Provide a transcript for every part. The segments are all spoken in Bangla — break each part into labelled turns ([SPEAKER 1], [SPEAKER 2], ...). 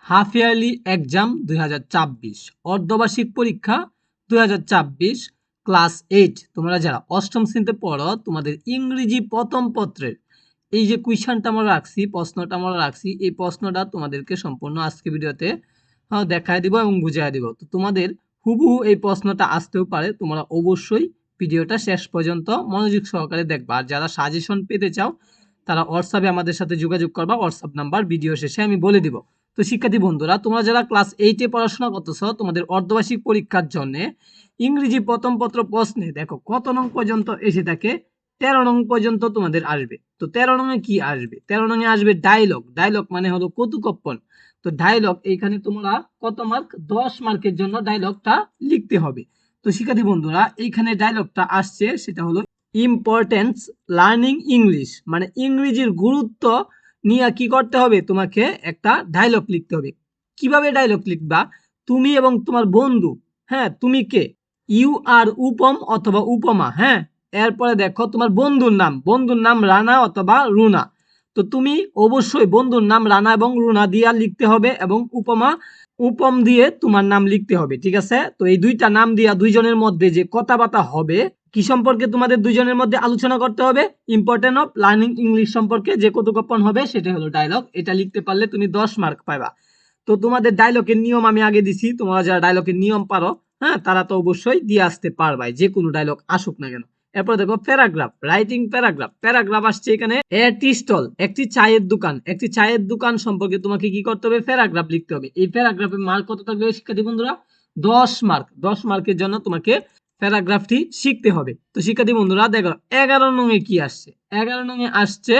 [SPEAKER 1] হাফ ইয়ারলি এক্সাম 2024 অর্ধবার্ষিক পরীক্ষা 2024 ক্লাস 8 তোমরা যারা অষ্টম শ্রেণীতে পড়ো তোমাদের ইংরেজি প্রথম পত্রের এই যে কুইশনটা আমরা রাখছি প্রশ্নটা আমরা রাখছি এই প্রশ্নটা তোমাদেরকে সম্পূর্ণ আজকে ভিডিওতে দেখায় দিব এবং বুঝিয়ে দিব। তো তোমাদের হুবহু এই প্রশ্নটা আসতেও পারে, তোমরা অবশ্যই ভিডিওটা শেষ পর্যন্ত মনোযোগ সহকারে দেখবা। আর যারা সাজেশন পেতে চাও তারা হোয়াটসঅ্যাপে আমাদের সাথে যোগাযোগ করবা, হোয়াটসঅ্যাপ নাম্বার ভিডিও শেষে আমি বলে দিব। তো শিক্ষার্থী বন্ধুরা, তোমরা যারা ক্লাস 8-এ পড়াশোনা করতেছ তোমাদের অর্ধবার্ষিক পরীক্ষার জন্য ইংরেজি প্রথম পত্র প্রশ্নে দেখো কত নং পর্যন্ত এসে থাকে, 13 নং পর্যন্ত তোমাদের আসবে। তো 13 নংয়ে কি আসবে? 13 নংয়ে আসবে ডায়লগ। ডায়লগ মানে হলো কৌতুকপন। তো ডায়লগ এইখানে তোমরা কত মার্ক? 10 মার্কের জন্য ডায়লগটা লিখতে হবে। তো শিক্ষার্থী বন্ধুরা, এইখানে ডায়লগটা আসছে সেটা হলো ইম্পর্টেন্স লার্নিং ইংলিশ, মানে ইংরেজির গুরুত্ব নিয়ে কি করতে হবে, তোমাকে একটা ডায়লগ লিখতে হবে। কিভাবে ডায়লগ লিখবা? তুমি এবং তোমার বন্ধু, হ্যাঁ তুমি কে, ইউ আর উপম অথবা উপমা, হ্যাঁ এরপরে দেখো তোমার বন্ধুর নাম রানা অথবা রুনা। তো তুমি অবশ্যই বন্ধুর নাম রানা এবং রুনা দিয়ে লিখতে হবে এবং উপম দিয়ে তোমার নাম লিখতে হবে, ঠিক আছে? তো এই দুইটা নাম দিয়া দুইজনের মধ্যে যে কথাবার্তা হবে, কি সম্পর্কে তোমাদের দুইজনের মধ্যে আলোচনা করতে হবে, ইম্পর্টেন্ট অফ লার্নিং ইংলিশ সম্পর্কে যে কৌতুকপন হবে সেটা হলো ডায়লগ। এটা লিখতে পারলে তুমি 10 মার্ক পাবা। তো তোমাদের ডায়লগের নিয়ম আমি আগে দিছি, তোমরা যারা ডায়লগের নিয়ম পারো হ্যাঁ তারা তো অবশ্যই দিয়ে আসতে পারবাই, যে কোনো ডায়লগ আসুক না কেন। এরপর দেখো প্যারাগ্রাফ, রাইটিং প্যারাগ্রাফ। প্যারাগ্রাফ আসছে এখানে একটি স্টল, একটি চায়ের দোকান সম্পর্কে তোমাকে কি করতে হবে, প্যারাগ্রাফ লিখতে হবে। এই প্যারাগ্রাফের মার্ক কত থাকবে শিক্ষার্থী বন্ধুরা? 10 মার্ক। 10 মার্কের জন্য তোমাকে প্যারাগ্রাফটি শিখতে হবে। তো শিক্ষার্থী বন্ধুরা দেখো 11 নং-এ কি আসছে? 11 নং-এ আসছে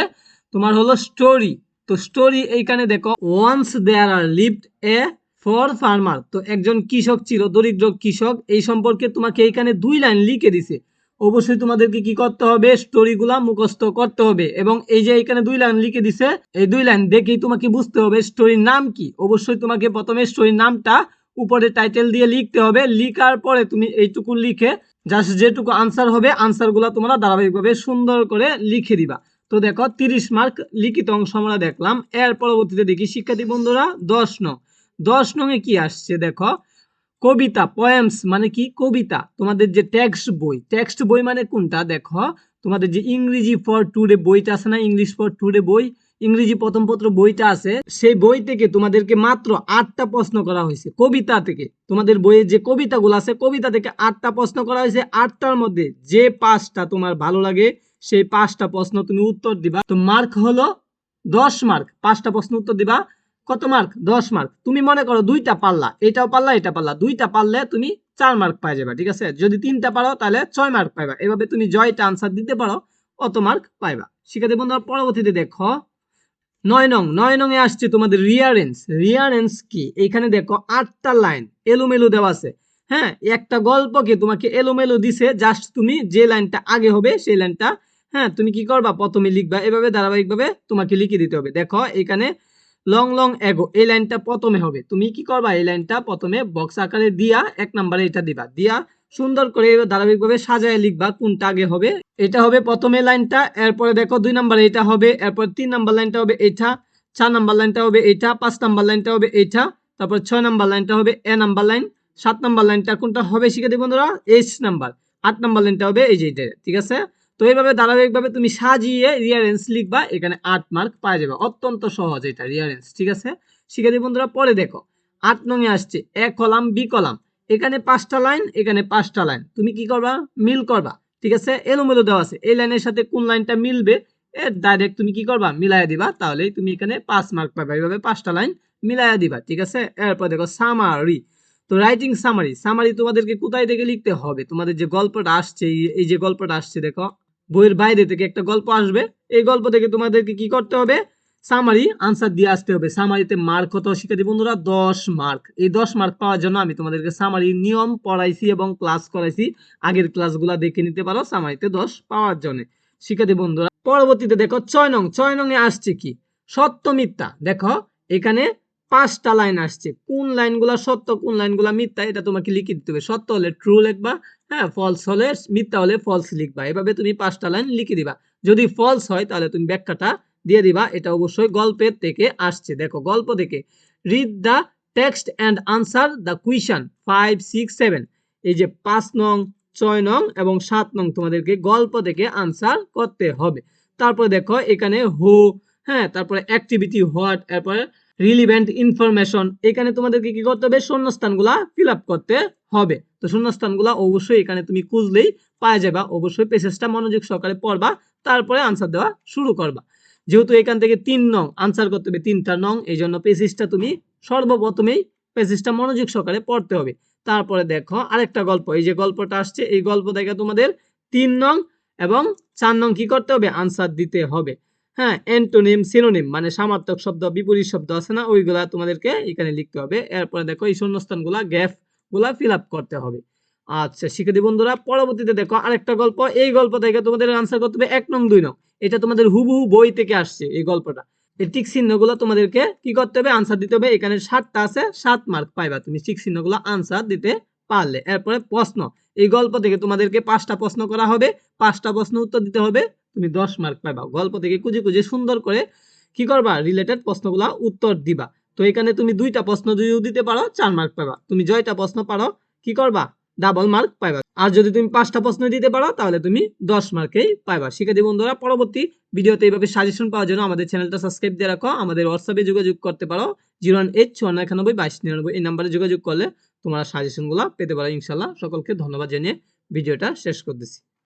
[SPEAKER 1] তোমার হলো স্টোরি। তো স্টোরি এইখানে দেখো ওয়ান্স দেয়ার আর লিভড এ ফর ফার্মার। তো একজন কৃষক ছিল, দরিদ্র কৃষক, এই সম্পর্কে তোমাকে এইখানে 2 লাইন লিখে দিছে। অবশ্যই তোমাদেরকে কি করতে হবে, স্টোরিগুলা মুখস্থ করতে হবে। এবং এই যে এখানে 2 লাইন লিখে দিছে, এই 2 লাইন দেখেই তোমাকে বুঝতে হবে স্টোরির নাম কি। অবশ্যই তোমাকে প্রথমে স্টোরির নামটা উপরে টাইটেল দিয়ে লিখতে হবে। লিখার পরে তুমি এইটুকু লিখে জাস্ট যেটুকু আনসার হবে আনসারগুলো তোমরা ধারাবাহিকভাবে সুন্দর করে লিখে দিবা। তো দেখো 30 মার্ক লিখিত অংশ আমরা দেখলাম। এর পরবর্তীতে দেখি শিক্ষার্থী বন্ধুরা 10 নং। 10 নং-এ কি আসছে দেখো, কবিতা, পোয়েমস মানে কি, কবিতা। তোমাদের যে টেক্সট বই মানে কোনটা দেখো, তোমাদের যে ইংরেজি ফর টুডে বইটা আছে না, ইংলিশ ফর টুডে বই, ইংরেজি প্রথম পত্র বইটা আছে, সেই বই থেকে তোমাদেরকে মাত্র 8টা প্রশ্ন করা হয়েছে কবিতা থেকে। তোমাদের বইয়ে যে কবিতাগুলো আছে কবিতা থেকে 8টা প্রশ্ন করা হয়েছে। 8টার মধ্যে যে 5টা তোমার ভালো লাগে সেই 5টা প্রশ্ন তুমি উত্তর দিবা। তো মার্ক হলো 10 মার্ক। 5টা প্রশ্ন উত্তর দিবা, কত মার্ক? 10 মার্ক। তুমি মনে করো 2টা পারলা, এটাও পারলা এটা পারলা, 2টা পারলে তুমি 4 মার্ক পাই যাবে, ঠিক আছে? যদি 3টা পারো তাহলে 6 মার্ক পাইবা। এভাবে তুমি জয়টা আনসার দিতে পারো, অত মার্ক পাইবা। শিক্ষার্থী বন্ধুরা পরবর্তীতে দেখো 9 নং। 9 নং এ আসছে তোমাদের রিয়ারেন্স কি? এইখানে দেখো 8টা লাইন এলোমেলো দেওয়া আছে, হ্যাঁ একটা গল্পকে তোমাকে এলোমেলো দিছে, জাস্ট তুমি যে লাইনটা আগে হবে সেই লাইনটা হ্যাঁ তুমি কি করবা, প্রথমে লিখবা। এভাবে ধারাবাহিকভাবে তোমাকে লিখে দিতে হবে। দেখো এখানে লং এগো এই লাইনটা প্রথমে হবে, তুমি কি করবা, এই লাইনটা প্রথমে বক্স আকারে দিয়া 1 নম্বরে এটা দিবা, দিয়া সুন্দর করে ধারাবাহিকভাবে সাজায় লিখবা কোনটা আগে হবে। এটা হবে প্রথমে লাইনটা, এরপরে দেখো 2 নম্বরে এটা হবে, এরপর 3 নম্বর লাইনটা হবে এটা, 4 নম্বর লাইনটা হবে এটা, 5 নম্বর লাইনটা হবে এটা, তারপর 6 নম্বর লাইনটা হবে এ নাম্বার লাইন, 7 নম্বর লাইনটা কোনটা হবে শিক্ষার্থী বন্ধুরা, এইচ নাম্বার, 8 নম্বর লাইনটা হবে এই যে এটা, ঠিক আছে? তো এইভাবে ধারাবাহিকভাবে তুমি সাজিয়ে রিয়ারেন্স লিখবা, এখানে 8 মার্ক পাওয়া যাবে। অত্যন্ত সহজ এটা রিয়ারেন্স, ঠিক আছে শিক্ষার্থী বন্ধুরা? পরে দেখো 8 নং এ আসছে এ কলাম বি কলাম। এখানে 5টা লাইন, এখানে 5টা লাইন, তুমি কি করবা, মিল করবা, ঠিক আছে? এলোমেলো দেওয়া আছে, এই লাইনের সাথে কোন লাইনটা মিলবে ডাইরেক্ট তুমি কি করবা, মিলাইয়া দিবা, তাহলেই তুমি এখানে 5 মার্ক পাবে। এইভাবে 5টা লাইন মিলাইয়া দিবা, ঠিক আছে? এরপর দেখো সামারি। তো রাইটিং সামারি তোমাদেরকে কোথায় থেকে লিখতে হবে, তোমাদের যে গল্পটা আসছে, এই যে গল্পটা আসছে দেখো বইয়ের বাইরে থেকে একটা গল্প আসবে, এই গল্প থেকে তোমাদেরকে কি করতে হবে, সামারি আনসার দিয়ে আসতে হবে। সামারিতে মার্ক কত শিক্ষার্থী বন্ধুরা? 10 মার্ক। এই 10 মার্ক পাওয়ার জন্য আমি তোমাদেরকে সামারি নিয়ম পড়াইছি এবং ক্লাস করাইছি, আগের ক্লাসগুলো দেখে নিতে পারো সামারিতে 10 পাওয়ার জন্য। শিক্ষার্থী বন্ধুরা পরবর্তীতে দেখো 6 নং। 6 নং এ আসছে কি, সত্য মিথ্যা। দেখো এখানে 5টা লাইন আসছে, কোন লাইনগুলো সত্য কোন লাইনগুলো মিথ্যা এটা তোমাকে লিখে দিতে হবে। সত্য হলে ট্রু লিখবা, হ্যাঁ ফলস হলে মিথ্যা হলে ফলস লিখবা। এভাবে তুমি 5টা লাইন লিখে দিবা। যদি ফলস হয় তাহলে তুমি ব্যাখ্যাটা দিয়ে দিবা। এটা অবশ্যই গল্পের থেকে আসছে। দেখো গল্প থেকে read the text and answer the question 5, 6, 7। এই যে 5 নং, 6 নং এবং 7 নং তোমাদেরকে গল্প থেকে আনসার করতে হবে। তারপরে দেখো এখানে হু, হ্যাঁ, তারপরে অ্যাক্টিভিটি হোয়াট, তারপরে রিলিভেন্ট ইনফরমেশন। এখানে তোমাদেরকে কি করতে হবে, শূন্যস্থানগুলা ফিল আপ করতে হবে। তো শূন্যস্থানগুলা অবশ্যই এখানে তুমি খুঁজলেই পাওয়া যাবে। অবশ্যই পেজটা মনোযোগ সহকারে পড়বা, তারপরে আনসার দেওয়া শুরু করবা। যেহেতু এখান থেকে 3 নং আনসার করতে হবে, 3টা নং, এই জন্য পেজটা তুমি সর্বপ্রথমেই পেজটা মনোযোগ সহকারে পড়তে হবে। তারপরে দেখো আরেকটা গল্প, এই যে গল্পটা আসছে, এই গল্প থেকে তোমাদের 3 নং এবং 4 নং কি করতে হবে, আনসার দিতে হবে। হ্যাঁ, অ্যান্টোনিম, সিনোনিম মানে সমার্থক শব্দ, বিপরীত শব্দ আছে না, ওইগুলা তোমাদেরকে এখানে লিখতে হবে। এরপরে দেখো এই শূন্যস্থানগুলা, গ্যাপ গুলা ফিল আপ করতে হবে। আচ্ছা শিক্ষার্থী বন্ধুরা, পরবর্তীতে দেখো আরেকটা গল্প, এই গল্প থেকে তোমাদের আনসার করতে হবে 1 নং 2 নং। এটা তোমাদের হুবহু বই থেকে আসছে এই গল্পটা। এই টিক চিহ্নগুলো তোমাদেরকে কি করতে হবে, আনসার দিতে হবে। এখানে 7টা আছে, 7 মার্ক পাইবা তুমি টিক চিহ্নগুলো আনসার দিতে পারলে। এরপরে প্রশ্ন, এই গল্প থেকে তোমাদেরকে 5টা প্রশ্ন করা হবে, 5টা প্রশ্ন উত্তর দিতে হবে, তুমি 10 মার্ক পাইবা। গল্প থেকে খুঁজে খুঁজে সুন্দর করে কি করবা, রিলেটেড প্রশ্নগুলা উত্তর দিবা। তো এখানে তুমি 2টা প্রশ্ন যদিও দিতে পারো 4 মার্ক পাইবা। তুমি 6টা প্রশ্ন পারো কি করবা, ডাবল মার্ক পাইবা। আর যদি তুমি 5টা প্রশ্ন দিতে পারো তাহলে তুমি 10 মার্কেই পাইবা। শিক্ষার্থী বন্ধুরা, পরবর্তী ভিডিওতে এইভাবে সাজেশন পাওয়ার জন্য আমাদের চ্যানেলটা সাবস্ক্রাইব দিয়ে রাখো। আমাদের হোয়াটসঅ্যাপে যোগাযোগ করতে পারো 01859912299। এই নাম্বারে যোগাযোগ করলে তোমরা সাজেশনগুলো পেতে পারো ইনশাআল্লাহ। সকলকে ধন্যবাদ জানিয়ে ভিডিওটা শেষ করতেছি।